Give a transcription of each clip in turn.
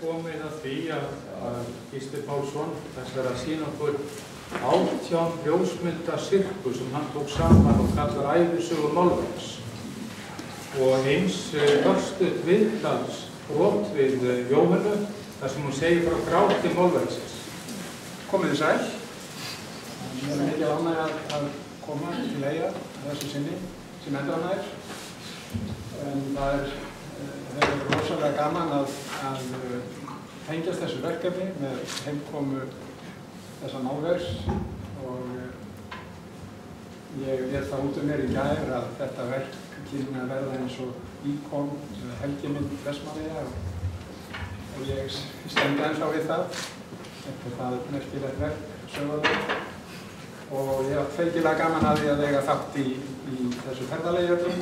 komið að því að Gísli Pálsson þess að sýna okkur 18 ljósmynda sirku sem hann tók saman og kallar ævisögu málverks og eins örstutt viðtals brot við Jóhannu þar sem hún segir frá gráti málverksins. Komið þið sæl. Ég mikið ánægð að koma til Eyja þessu sinni sem endranær. En það hefur rosalega gaman að tengjast þessu verkefni með heimkomu þessa málverks og ég lét það út mér í gær að þetta verk kynni að verða eins og íkon helgimynd Vestmannaeyja og ég stend ennþá við það. Þetta er það merkilegt verk, sögulegt og ég hef feikilega gaman að því að eiga þátt í þessu ferðalagi öllum.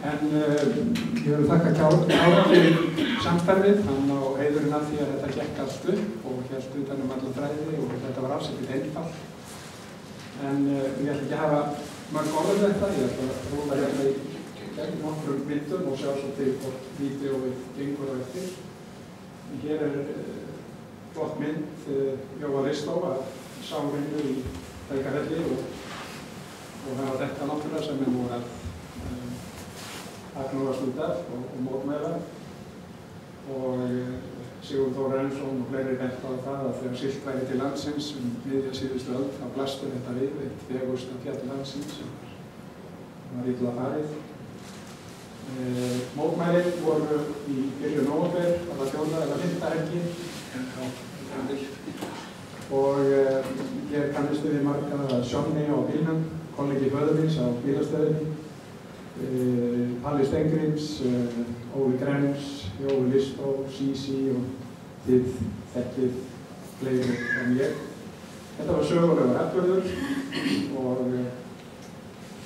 En ég vil þakka Kára fyrir samstarfið, hann á heiðurinn af því að þetta gekk allt upp og hélt utan alla þræði og þetta var alls ekkert einfalt. En ég ætla ekki að hafa mörg orð þetta, ég ætla að rúla hérna í gegn nokkrum myndum og sjá svo til hvort vídeóið gengur á eftir. Hér flott mynd Jóa Ristó af sárinu í Helgafelli og hafa þetta náttúrulega sem nú að agnúast út af og mótmæla og Sigurður Þór Reynsson og fleiri bent á það að þegar siglt væri til landsins miðja síðustu öld þá blasti þetta við eitt fegursta fjall landsins sem var illa farið. Mótmælin voru í byrjun nóvember, það var 4. eða 5. helgi og hér kannistu við marga að Sjónni á bílnum, kollegi föður míns á bílastöðinni, Palli Stengrims, Óli Grems, Jói Listó, Sísi og þið þekkið fleiri en ég. Þetta var sögulegur atburður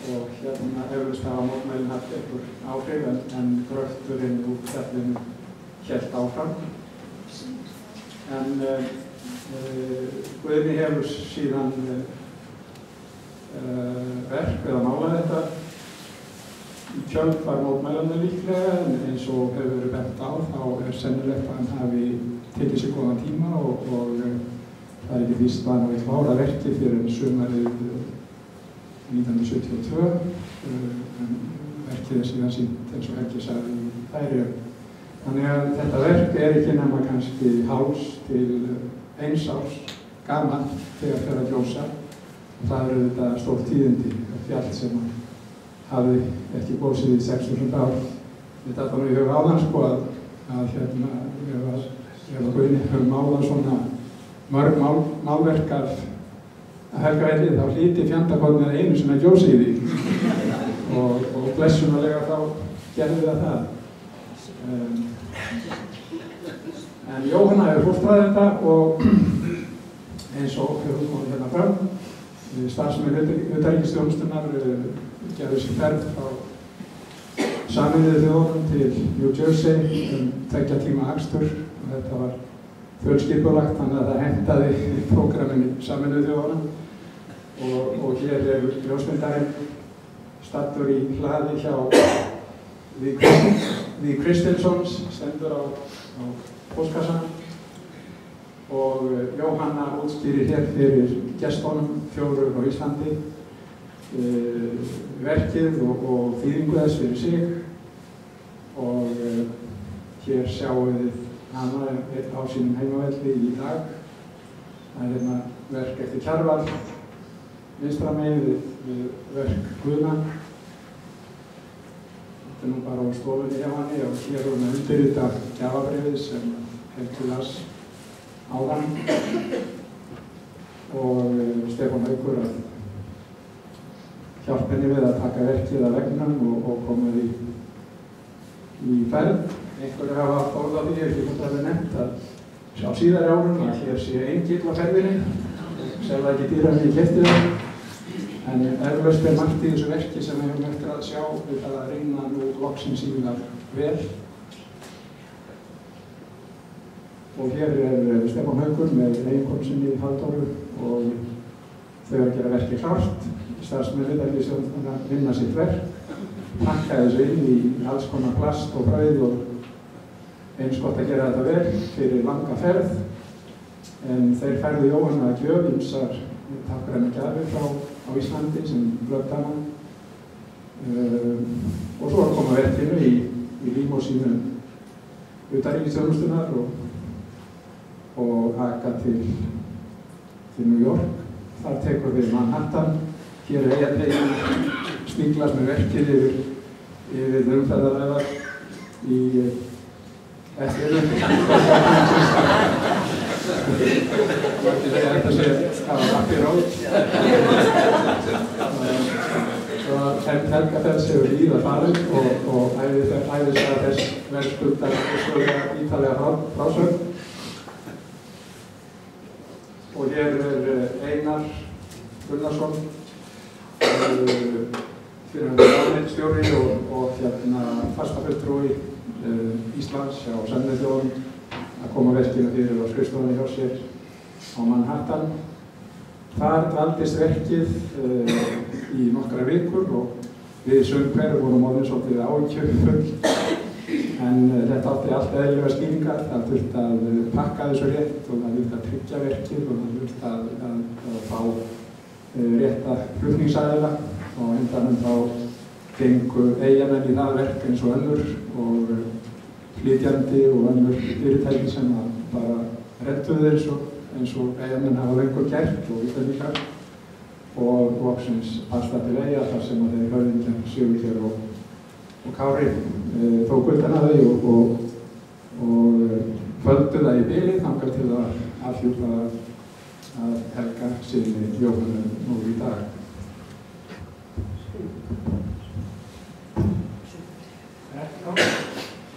og hérna eflaust hafa mótmælin haft einhver áhrif en gröfturinn úr fjallinu hélt áfram. En Guðni hefur síðan verk eða málað þetta í kjölfar mótmælanna líklega en eins og hefur verið bent á þá sennilegt að hann hafi tekið sér góðan tíma og það ekki víst var hann að klára verkið fyrir sumarið 1972 en verkið síðan sýnt eins og Helgi sagði í Færeyjum. Þannig að þetta verk ekki nema kannski hálfs til 1 árs gaman þegar fer að gjósa og það þetta stór tíðindi fjall sem hafði ekki gósið í 6.000 ár. Þetta var nú í huga áðan sko að hérna ef að Guðni hefur málað svona mörg málverk af Helgafelli þá hlyti fjandakornið einu sem gjósi í því og blessunarlega þá gerði það. En Jóhanna hefur fóstrað þetta og eins og hefur komið hérna fram starfsmenn utanríkisþjónustunnar gerðu sér ferð frá Sameinuðu þjóðunum til New Jersey 2 tíma akstur og þetta var fjölskipulagt þannig að það hentaði prógraminu Sameinuðu þjóðunum og hér ljósmyndarinn staddur í hlaði hjá The Kristelsons stendur á póstkassanum og Jóhanna útskýrir hér fyrir gestunum 4 á Íslandi verkið og þýðingu þess fyrir sig og hér sjáum við hana á sínum heimavelli í dag. Það hérna verk eftir Kjarval, vinstra megin við verk Guðna. Þetta nú bara á stofunni hjá henni og hér er hún að undirrita gjafabréfið sem Helgi las áðan og Stefán Haukur að hjálpa henni við að taka verkið af veggnum og koma því í ferð. Einhverju hafa orð á því, ekki hvort það er nefnt að á síðari árum að hér sé engill á ferðinni, selða ekki dýrar en ég keypti það. En eflaust margt í þessu verki sem við höfum eftir að sjá við það að reyna nú loksins í það vel. Og hér er Stefán Haukur með eiginkonu sinni Halldóru og þau að gera verkið klárt starfsmennir ekki sem að vinna sitt verk, pakka þessu inn í alls konar plast og brauð og eins gott að gera þetta vel fyrir langa ferð. En þeir færðu Jóhannu að gjöf ýmsar táknrænar gjafir á Íslandi sem blöddana. Og svo koma verkinu í límósínu utanríkisþjónustunnar og aka til New York. Þar tekur við Manhattan, hér Eyjateyjum, sníklast með verkið yfir umferðaræðar í Þetta sé Abbey Road. Helgafell hefur víða farið og æðislega þess verðskuldar ítalega frásögn. Og hér Einar Gunnarsson, fyrrverandi ráðuneytisstjóri og fastafulltrúi Íslands hjá Sameinuðu þjóðunum að koma verkinu fyrir á skrifstofunni hjá sér á Manhattan. Þar dvaldist verkið í nokkra vikur og við sumhver vorum orðin svolítið áhyggjufull, en þetta átti allt eðlilegar skýringar. Það þurfti að pakka þessu rétt og það þurfti að tryggja verkið og það þurfti að fá rétta flutningsaðila og endanum þá gengu Eyjamenn í það verk eins og önnur og flytjandi og önnur fyrirtæki sem bara redduðu eins og Eyjamenn hafa lengur gert og Íslendingar og loksins alltaf til Eyja þar sem þeir höfðingjar Sigurgeir og Kári tóku utan að þau og földu það í bili þangað til að afhjúpa að helga sinni Jóhannu nú í dag.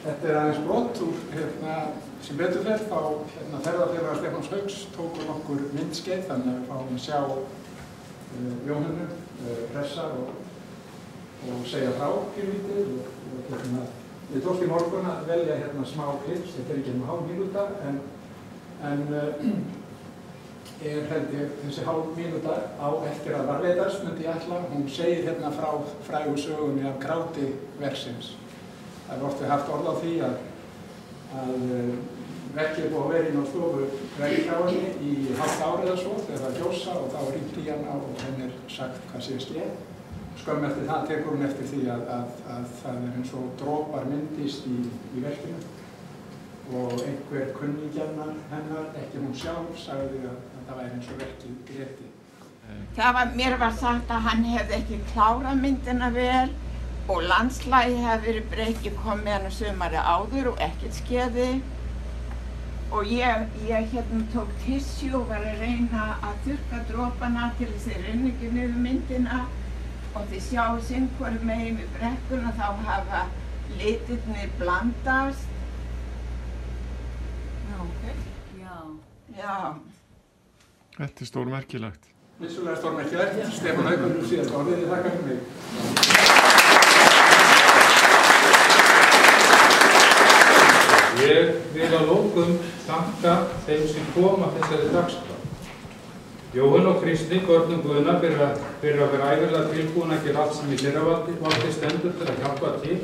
Þetta aðeins brott úr sem betur fer þá ferðarfélagar Stefáns Hauks tóku nokkur myndskeið þannig að við fáum að sjá Jóhannu pressa og segja frá pínlítið og við tókst í morgun að velja smá klips, þetta ekki hálf mínúta en held ég þessi hálf mínúta á eftir að varðveitast myndi ég ætla. Hún segir frá frægu sögunni af gráti verksins. Það er ofta haft orð á því að verkið búið að vera inn á stofu verkfræðinni í hálft árið eða svo þegar það gjósa og þá hringt í hana og henni sagt hvað sé skeið. Skömmu eftir það tekur hún eftir því að það eins og dropar myndist í verkinu og einhver kunningjarnar hennar, ekki hún sjálf, sagði að það væri eins og verkið gréti. Mér var sagt að hann hefði ekki klárað myndina vel og landslagi hefði verið breytt, ég kom með hana sumarið áður og ekkert skeiði og ég tók tissue og var að reyna að þurrka dropana til þess að rynni ekki niður myndina og þið sjáu hvoru megin við brekkuna þá hafa litirnir blandast. Já. Þetta stórmerkilegt. Vissulega stórmerkilegt. Stefán Haukur nú síðast orðið, ég þakka fyrir mig. Ég vil að lokum þakka þeim sem koma þessari dagskrá. Jóhann og Kristný, börnum Guðna, fyrir að vera ævinlega tilbúin að gera allt sem í þeirra valdi stendur til að hjálpa til.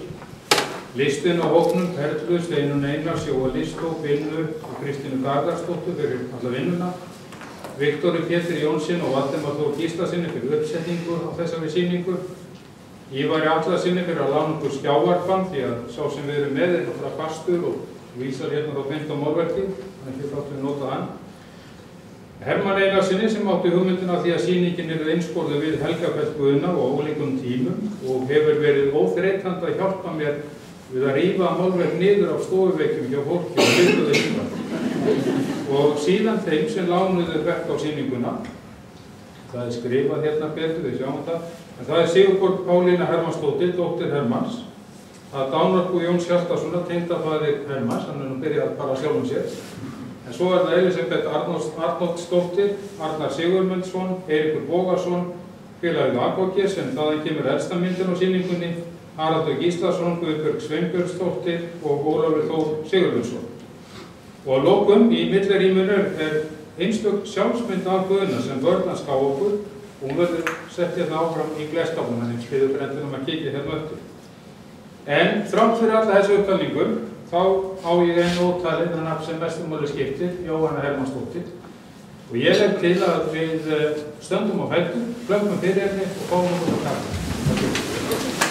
Listinn á hópnum Perlu, Steinunn Einars, Jóa Listó, Binnu og Kristínu Garðarsdóttur fyrir alla vinnuna. Viktori Pétur Jónsson og Valdimar Þór Gíslasyni fyrir uppsetningu á þessari sýningu. Ívari Atlasyni fyrir að lána okkur skjávarpann því að sá sem við erum með er náttúrulega fastur og vísar þá beint á málverki, þannig að þáttum við nota hann. Hermann Einarsinni sem átti hugmyndina því að sýningin eru einskorðuð við Helgafell Guðna og ólíkum tímum og hefur verið óþreytandi að hjálpa mér við að rífa málverk niður af stofuveikjum hjá fólki og byrjuðu síðan. Og síðan þeim sem lánuðu verk á sýninguna, það er skrifað betur, við sjáum það, en það er Sigurborg Pálína Hermannsdóttir, dóttir Hermanns, að dánarbú Jóns Hjaltasonar, tengdafaðir Hermanns, hann nú byrjað bara sjálfum sér. En svo það Elisabeth Arnoldsdóttir, Arnar Sigurmundsson, Eiríkur Bógason, félagið Akokir sem þaðan kemur elsta myndin á sýningunni, Haraldur Gíslason, Guðbjörg Sveinbjörnsdóttir og Ólafur Þór Sigurmundsson. Og að lokum í milliríminu er einstök sjálfsmynd af Guðna sem börn að ská okkur og hún verður sett hérna áfram í glerstofnum, þannig spyrir ykkur endur að kíkja hérna öttur. En þrátt fyrir alla þessu upptalningum, þá á ég einu ótalið þannig að sem mestum máli skiptir, Jóhanna Hermannsdóttir. Og ég legg til að við stöndum á fætur, klöppum fyrir henni og fáum okkur á kaffi.